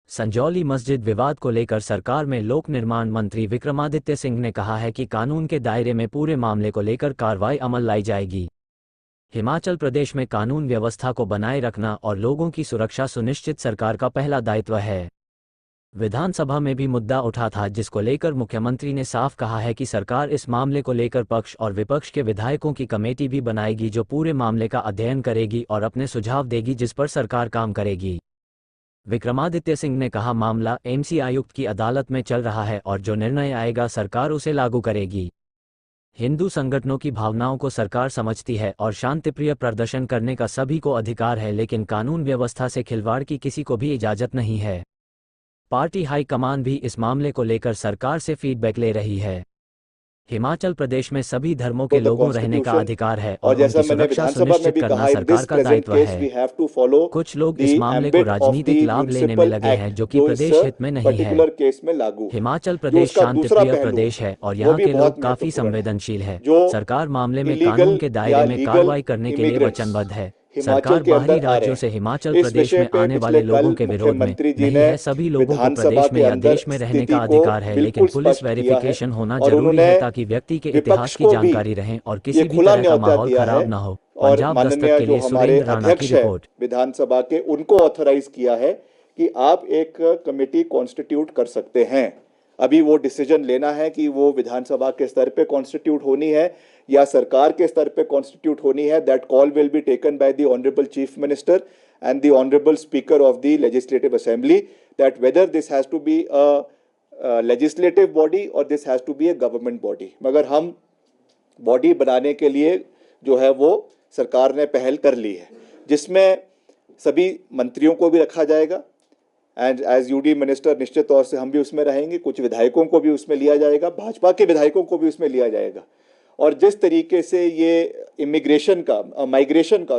संजौली मस्जिद विवाद को लेकर सरकार में लोक निर्माण मंत्री विक्रमादित्य सिंह ने कहा है कि कानून के दायरे में पूरे मामले को लेकर कार्रवाई अमल लाई जाएगी। हिमाचल प्रदेश में कानून व्यवस्था को बनाए रखना और लोगों की सुरक्षा सुनिश्चित सरकार का पहला दायित्व है। विधानसभा में भी मुद्दा उठा था, जिसको लेकर मुख्यमंत्री ने साफ कहा है कि सरकार इस मामले को लेकर पक्ष और विपक्ष के विधायकों की कमेटी भी बनाएगी, जो पूरे मामले का अध्ययन करेगी और अपने सुझाव देगी, जिस पर सरकार काम करेगी। विक्रमादित्य सिंह ने कहा, मामला एमसी आयुक्त की अदालत में चल रहा है और जो निर्णय आएगा सरकार उसे लागू करेगी। हिंदू संगठनों की भावनाओं को सरकार समझती है और शांतिप्रिय प्रदर्शन करने का सभी को अधिकार है, लेकिन कानून व्यवस्था से खिलवाड़ की किसी को भी इजाजत नहीं है। पार्टी हाईकमान भी इस मामले को लेकर सरकार से फीडबैक ले रही है। हिमाचल प्रदेश में सभी धर्मों के लोगों रहने का अधिकार है और उनकी सुरक्षा सुनिश्चित करना सरकार का दायित्व है। कुछ लोग इस मामले को राजनीतिक लाभ लेने में लगे हैं, जो कि प्रदेश हित में नहीं है। हिमाचल प्रदेश शांतिप्रिय प्रदेश है और यहाँ के लोग काफी संवेदनशील है। सरकार मामले में कानून के दायरे में कार्रवाई करने के लिए वचनबद्ध है। सरकार बाहरी राज्यों से हिमाचल प्रदेश में आने वाले लोगों के विरोध में नहीं है। सभी लोगों को प्रदेश में या देश में रहने का अधिकार है, लेकिन पुलिस वेरिफिकेशन होना जरूरी है ताकि व्यक्ति के इतिहास की जानकारी रहे और किसी भी तरह का माहौल खराब न हो। पंजाब दस्तक के लिए सुरेंद्र राणा की रिपोर्ट। विधानसभा के उनको ऑथराइज किया है कि आप एक कमेटी कॉन्स्टिट्यूट कर सकते हैं। अभी वो डिसीजन लेना है कि वो विधानसभा के स्तर पे कॉन्स्टिट्यूट होनी है या सरकार के स्तर पे कॉन्स्टिट्यूट होनी है। That call will be taken by the honourable chief minister and the honourable speaker of the legislative assembly, that whether this has to be a legislative body और this has to be a government body. मगर हम body बनाने के लिए जो है वो सरकार ने पहल कर ली है, जिसमें सभी मंत्रियों को भी रखा जाएगा एंड एज यूडी मिनिस्टर निश्चित तौर से हम भी उसमें रहेंगे। कुछ विधायकों को भी उसमें लिया जाएगा, भाजपा के विधायकों को भी उसमें लिया जाएगा। और जिस तरीके से ये माइग्रेशन का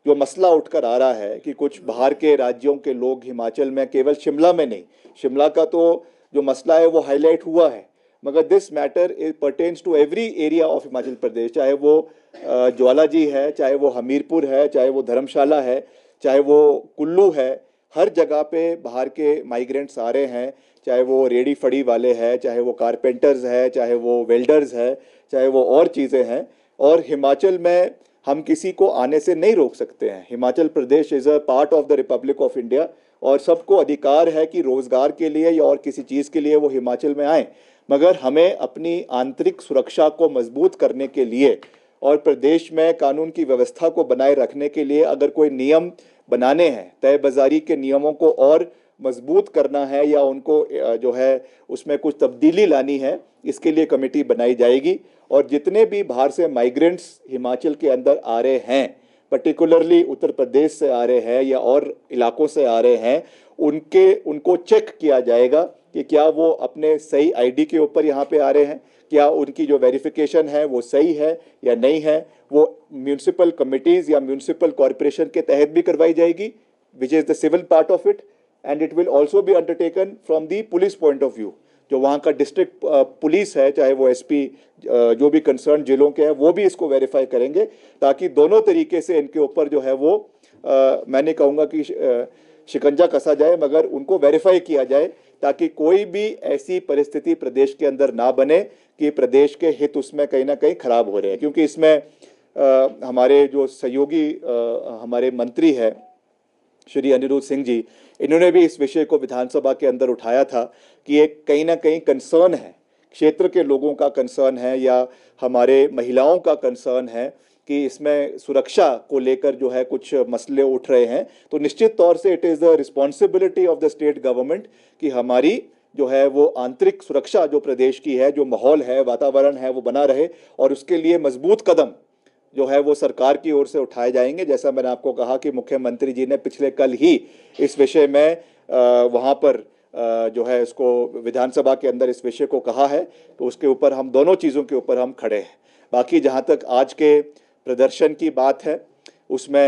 जो मसला उठकर आ रहा है कि कुछ बाहर के राज्यों के लोग हिमाचल में, केवल शिमला में नहीं, शिमला का तो जो मसला है वो हाईलाइट हुआ है, मगर this matter is pertains to every area of Himachal Pradesh. चाहे वो ज्वालाजी है, चाहे वो हमीरपुर है, चाहे वो धर्मशाला है, चाहे वो कुल्लू है, हर जगह पे बाहर के माइग्रेंट्स आ रहे हैं। चाहे वो रेडी फड़ी वाले हैं, चाहे वो कारपेंटर्स हैं, चाहे वो वेल्डर्स हैं, चाहे वो और चीज़ें हैं। और हिमाचल में हम किसी को आने से नहीं रोक सकते हैं। Himachal Pradesh is a part of the Republic of India और सबको अधिकार है कि रोज़गार के लिए या और किसी चीज़ के लिए वो हिमाचल में आएँ। मगर हमें अपनी आंतरिक सुरक्षा को मजबूत करने के लिए और प्रदेश में कानून की व्यवस्था को बनाए रखने के लिए अगर कोई नियम बनाने हैं, तय बाजारी के नियमों को और मजबूत करना है या उनको जो है उसमें कुछ तब्दीली लानी है, इसके लिए कमेटी बनाई जाएगी। और जितने भी बाहर से माइग्रेंट्स हिमाचल के अंदर आ रहे हैं, पर्टिकुलरली उत्तर प्रदेश से आ रहे हैं या और इलाकों से आ रहे हैं, उनको चेक किया जाएगा कि क्या वो अपने सही आईडी के ऊपर यहाँ पे आ रहे हैं, क्या उनकी जो वेरिफिकेशन है वो सही है या नहीं है। वो म्यूनिसिपल कमिटीज़ या म्यूनिसिपल कॉरपोरेशन के तहत भी करवाई जाएगी, which is the civil part of it, and it will also be undertaken from the police point of view. जो वहाँ का डिस्ट्रिक्ट पुलिस है, चाहे वो एसपी, जो भी कंसर्न जिलों के हैं, वो भी इसको वेरीफाई करेंगे, ताकि दोनों तरीके से इनके ऊपर जो है वो मैं नहीं कहूँगा कि शिकंजा कसा जाए, मगर उनको वेरीफाई किया जाए, ताकि कोई भी ऐसी परिस्थिति प्रदेश के अंदर ना बने कि प्रदेश के हित उसमें कहीं ना कहीं खराब हो रहे हैं। क्योंकि इसमें हमारे जो सहयोगी हमारे मंत्री हैं श्री अनिरुद्ध सिंह जी, इन्होंने भी इस विषय को विधानसभा के अंदर उठाया था कि एक कहीं ना कहीं कंसर्न है, क्षेत्र के लोगों का कंसर्न है या हमारे महिलाओं का कंसर्न है कि इसमें सुरक्षा को लेकर जो है कुछ मसले उठ रहे हैं। तो निश्चित तौर से it is the responsibility of the state government कि हमारी जो है वो आंतरिक सुरक्षा जो प्रदेश की है, जो माहौल है, वातावरण है, वो बना रहे। और उसके लिए मजबूत कदम जो है वो सरकार की ओर से उठाए जाएंगे। जैसा मैंने आपको कहा कि मुख्यमंत्री जी ने पिछले कल ही इस विषय में वहाँ पर जो है इसको विधानसभा के अंदर इस विषय को कहा है, तो उसके ऊपर हम दोनों चीज़ों के ऊपर हम खड़े हैं। बाकी जहाँ तक आज के प्रदर्शन की बात है, उसमें